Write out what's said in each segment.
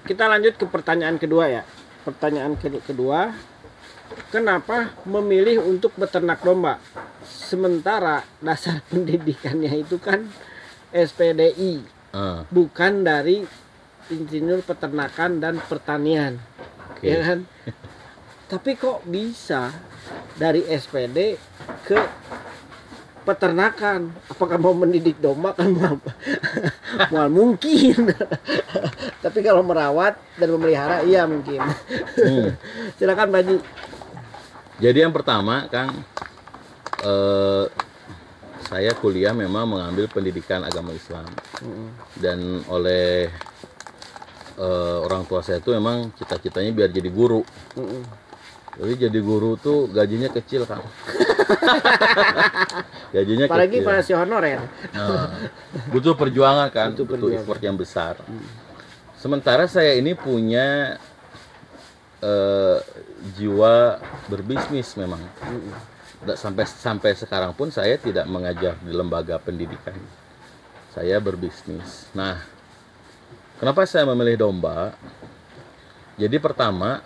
kita lanjut ke pertanyaan kedua ya. Pertanyaan kedua, kenapa memilih untuk beternak domba? Sementara dasar pendidikannya itu kan SPDI, bukan dari Insinyur Peternakan dan Pertanian, ya kan? Tapi kok bisa dari SPD ke peternakan? Apakah mau mendidik domba kan mal mungkin. Tapi kalau merawat dan memelihara iya mungkin. Silakan Pak Haji. Jadi yang pertama Kang, saya kuliah memang mengambil pendidikan agama Islam. Dan oleh orang tua saya itu memang cita-citanya biar jadi guru. Jadi jadi guru tuh gajinya kecil Kang. Gajinya apalagi kecil. masih honorer. Butuh perjuangan kan, butuh perjuangan. effort yang besar. Sementara saya ini punya jiwa berbisnis memang. Sampai sekarang pun saya tidak mengajar di lembaga pendidikan. Saya berbisnis. Nah, kenapa saya memilih domba? Jadi pertama,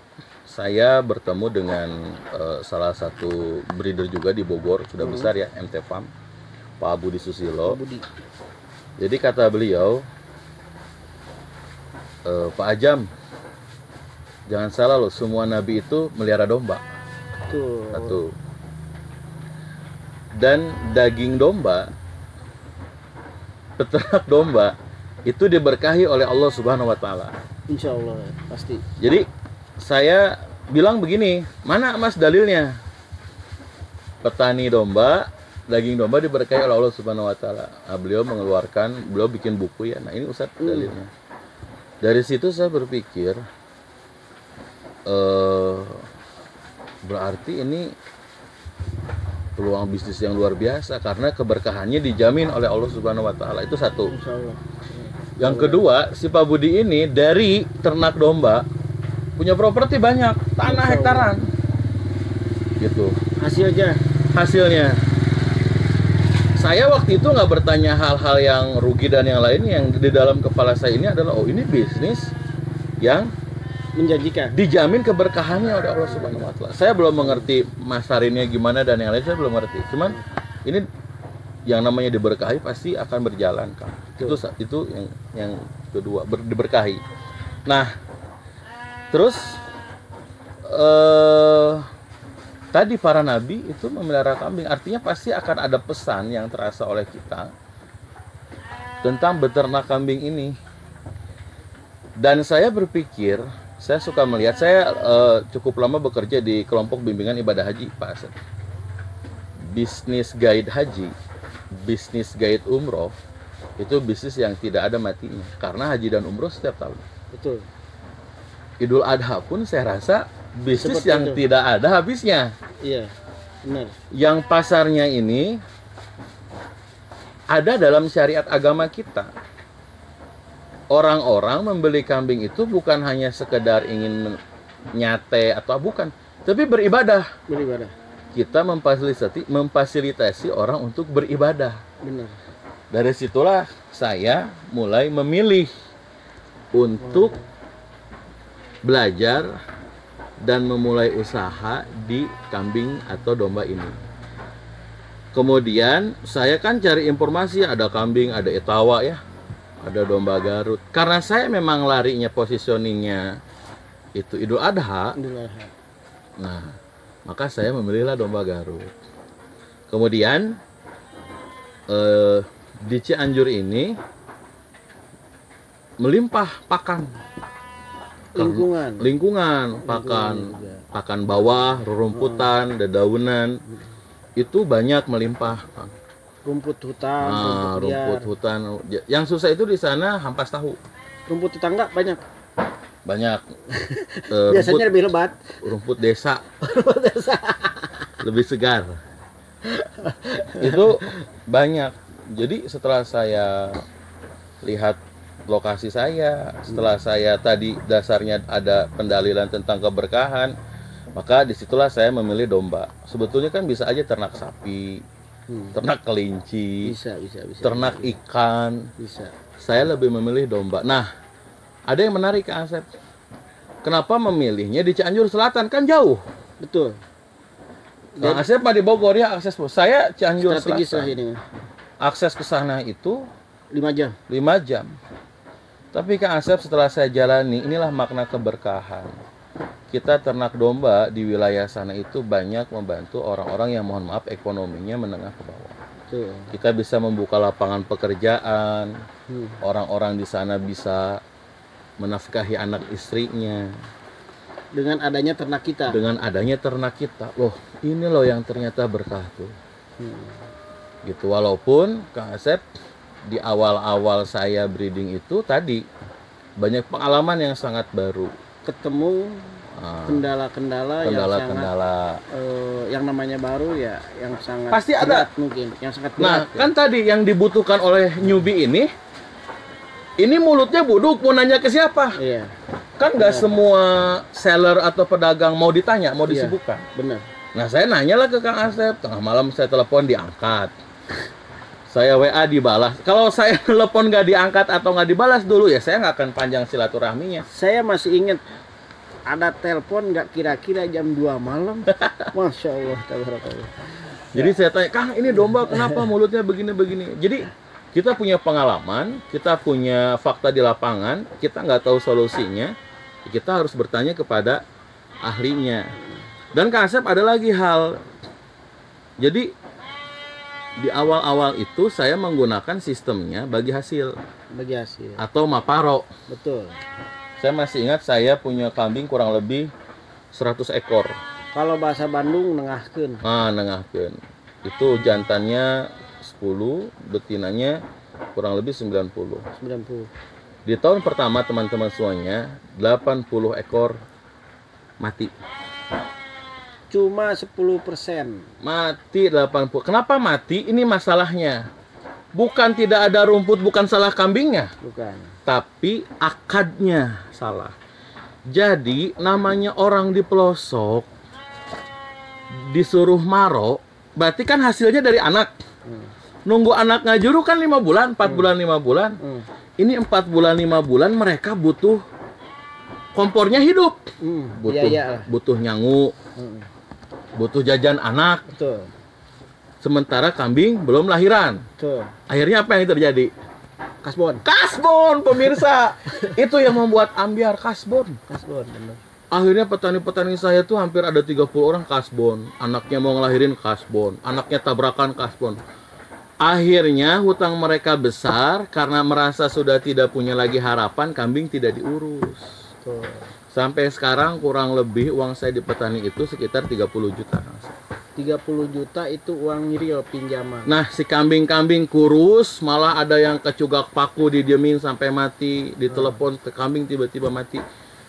saya bertemu dengan salah satu breeder juga di Bogor, sudah besar ya, MT Farm, Pak Budi Susilo. Jadi kata beliau, Pak Ajam, jangan salah loh, semua nabi itu melihara domba. Satu. Dan daging domba, peternak domba itu diberkahi oleh Allah Subhanahu wa taala. Insya Allah pasti. Jadi saya bilang begini, mana Mas dalilnya? Petani domba, daging domba diberkahi oleh Allah Subhanahu wa taala. Nah, beliau bikin buku ya. Nah, ini Ustadz dalilnya. Dari situ saya berpikir berarti ini peluang bisnis yang luar biasa karena keberkahannya dijamin oleh Allah Subhanahu wa taala. Itu satu. Insya Allah. Yang kedua, si Pak Budi ini dari ternak domba punya properti banyak, tanah hektaran. Gitu. Hasilnya. Saya waktu itu nggak bertanya hal-hal yang rugi dan yang lain. Yang di dalam kepala saya ini adalah, oh ini bisnis yang menjanjikan, dijamin keberkahannya oleh Allah Subhanahu wa taala. Saya belum mengerti masarinnya gimana dan yang lain saya belum mengerti. Cuman ini yang namanya diberkahi pasti akan berjalan, Kang. Itu yang kedua, diberkahi. Nah, terus tadi para nabi itu memelihara kambing, artinya pasti akan ada pesan yang terasa oleh kita tentang beternak kambing ini. Dan saya berpikir, saya suka melihat, saya cukup lama bekerja di kelompok bimbingan ibadah haji, Pak Asep. Bisnis guide haji, bisnis guide umroh, itu bisnis yang tidak ada matinya, karena haji dan umroh setiap tahun. Betul. Idul Adha pun saya rasa bisnis seperti yang itu. tidak ada habisnya. Iya, benar. Yang pasarnya ini ada dalam syariat agama kita. Orang-orang membeli kambing itu bukan hanya sekedar ingin nyate atau bukan, tapi beribadah. Kita memfasilitasi orang untuk beribadah. Benar. Dari situlah saya mulai memilih untuk belajar dan memulai usaha di kambing atau domba ini. Kemudian saya kan cari informasi, ada kambing, ada etawa ya, ada domba Garut. Karena saya memang larinya positioningnya itu Idul Adha. Nah, maka saya memilihlah domba Garut. Kemudian di Cianjur ini melimpah pakan. Lingkungan pakan bawah, rerumputan, dedaunan itu banyak melimpah. Rumput hutan, rumput hutan. Yang susah itu di sana ampas tahu. Rumput tetangga banyak. Biasanya lebih lebat. Rumput desa. Lebih segar. Itu banyak. Jadi setelah saya lihat lokasi saya, setelah saya tadi dasarnya ada pendalilan tentang keberkahan, maka disitulah saya memilih domba. Sebetulnya kan bisa aja ternak sapi, ternak kelinci, bisa, ternak ikan. Bisa. Saya lebih memilih domba. Nah, Ada yang menarik Kang Asep. Kenapa memilihnya di Cianjur Selatan? Kan jauh. Betul. Kang Asep mah di Bogor ya akses. Saya Cianjur Strategis lah Selatan. ini. Akses ke sana itu 5 jam. 5 jam. Tapi Kang Asep setelah saya jalani, inilah makna keberkahan. Kita ternak domba di wilayah sana itu banyak membantu orang-orang yang mohon maaf ekonominya menengah ke bawah. Betul. Kita bisa membuka lapangan pekerjaan. Orang-orang di sana bisa menafkahi anak istrinya. Dengan adanya ternak kita. Dengan adanya ternak kita. Loh, ini loh yang ternyata berkah tuh. Gitu, walaupun Kang Asep di awal-awal saya breeding itu tadi banyak pengalaman yang sangat baru. Ketemu kendala-kendala yang sangat yang namanya baru ya, yang sangat pasti berat ada mungkin, yang sangat nah berat. kan tadi yang dibutuhkan oleh newbie ini mulutnya buduk, mau nanya ke siapa? Iya. Kan nggak semua seller atau pedagang mau ditanya, mau disibukkan. Benar. Nah saya nanyalah ke Kang Asep, tengah malam saya telepon diangkat. Saya WA dibalas. Kalau saya telepon nggak diangkat atau nggak dibalas dulu ya saya nggak akan panjang silaturahminya. Saya masih ingat ada telepon nggak kira-kira jam 2 malam. Masya Allah, tabarakallah. Jadi saya tanya, Kang ini domba kenapa mulutnya begini-begini? Jadi kita punya pengalaman, kita punya fakta di lapangan, kita nggak tahu solusinya, kita harus bertanya kepada ahlinya. Dan Kang Asep ada lagi hal. Jadi di awal-awal itu saya menggunakan sistemnya bagi hasil atau maparo. Betul. Saya masih ingat saya punya kambing kurang lebih 100 ekor. Kalau bahasa Bandung nengahkeun. Nengahkeun. Itu jantannya 10, betinanya kurang lebih 90. Di tahun pertama teman-teman semuanya 80 ekor mati. Cuma 10%. Mati 80. Kenapa mati? Ini masalahnya. Bukan tidak ada rumput, bukan salah kambingnya. Bukan. Tapi akadnya salah. Jadi namanya orang di pelosok disuruh maro, berarti kan hasilnya dari anak. Nunggu anak ngajuru kan 5 bulan, 4 bulan, 5 bulan. Ini 4 bulan, 5 bulan mereka butuh kompornya hidup. Butuh nyangu. Butuh jajan anak. Betul. Sementara kambing belum lahiran. Betul. Akhirnya apa yang terjadi? Kasbon pemirsa. Itu yang membuat ambiar kasbon. Benar. Akhirnya petani-petani saya tuh hampir ada 30 orang kasbon. Anaknya mau ngelahirin kasbon. Anaknya tabrakan kasbon. Akhirnya hutang mereka besar karena merasa sudah tidak punya lagi harapan, kambing tidak diurus. Betul. Sampai sekarang kurang lebih uang saya di petani itu sekitar 30 juta. 30 juta itu uang real pinjaman. Nah, si kambing-kambing kurus, malah ada yang kecugak paku didiemin sampai mati, ditelepon ke kambing tiba-tiba mati.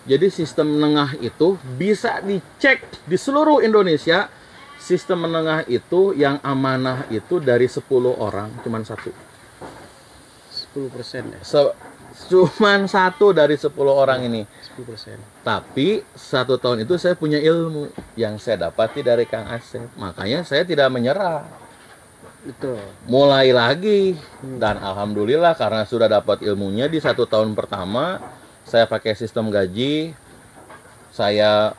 Jadi sistem menengah itu bisa dicek di seluruh Indonesia. Sistem menengah itu yang amanah itu dari 10 orang cuman 1. 10% ya. Cuman 1 dari 10 orang ini. 10%. Tapi 1 tahun itu saya punya ilmu yang saya dapati dari Kang Asep. Makanya saya tidak menyerah. Betul. Mulai lagi. Dan alhamdulillah karena sudah dapat ilmunya di 1 tahun pertama, saya pakai sistem gaji. Saya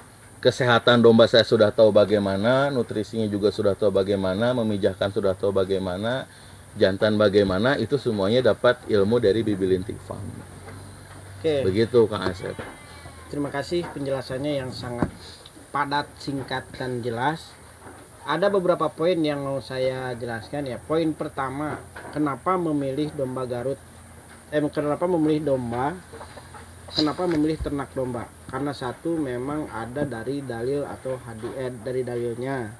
kesehatan domba saya sudah tahu bagaimana, nutrisinya juga sudah tahu bagaimana, memijahkan sudah tahu bagaimana, jantan bagaimana, itu semuanya dapat ilmu dari Bibi Lintik Farm. Oke. Begitu Kang Asep. Terima kasih penjelasannya yang sangat padat, singkat, dan jelas. Ada beberapa poin yang mau saya jelaskan ya. Poin pertama, kenapa memilih domba Garut? Kenapa memilih domba? Kenapa memilih ternak domba? Karena satu memang ada dari dalil atau dari dalilnya.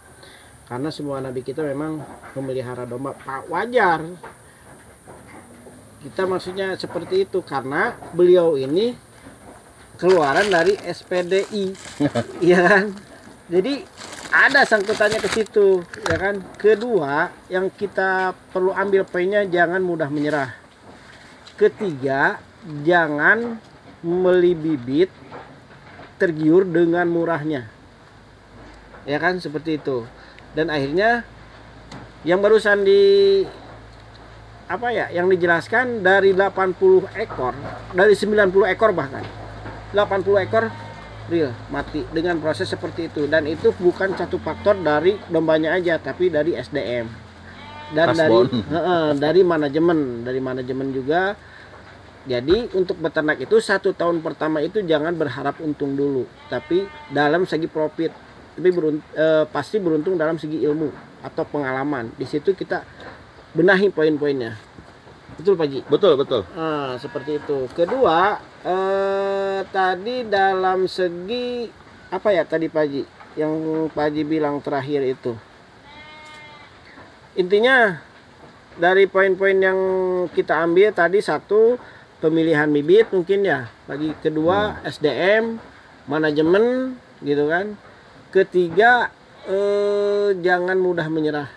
Karena semua nabi kita memang memelihara domba. Wajar. Kita maksudnya seperti itu karena beliau ini keluaran dari SPDI, ya kan? Jadi ada sangkutannya ke situ, ya kan? Kedua, yang kita perlu ambil poinnya jangan mudah menyerah. Ketiga, jangan membeli bibit tergiur dengan murahnya, ya kan? Seperti itu. Dan akhirnya yang barusan apa ya yang dijelaskan dari 80 ekor, dari 90 ekor bahkan 80 ekor real mati dengan proses seperti itu, dan itu bukan satu faktor dari dombanya aja tapi dari SDM dan dari manajemen juga. Jadi untuk beternak itu 1 tahun pertama itu jangan berharap untung dulu, tapi dalam segi profit, tapi pasti beruntung dalam segi ilmu atau pengalaman. Di situ kita benahi poin-poinnya. Betul Pak Ji? Betul. Seperti itu. Kedua, tadi dalam segi apa ya tadi Pak Ji? Yang Pak Ji bilang terakhir itu. Intinya dari poin-poin yang kita ambil tadi, satu, pemilihan bibit mungkin ya. Bagi kedua, SDM, manajemen gitu kan. Ketiga, jangan mudah menyerah.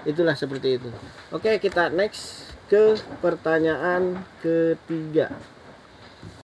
Itulah seperti itu. Oke, kita next ke pertanyaan ketiga.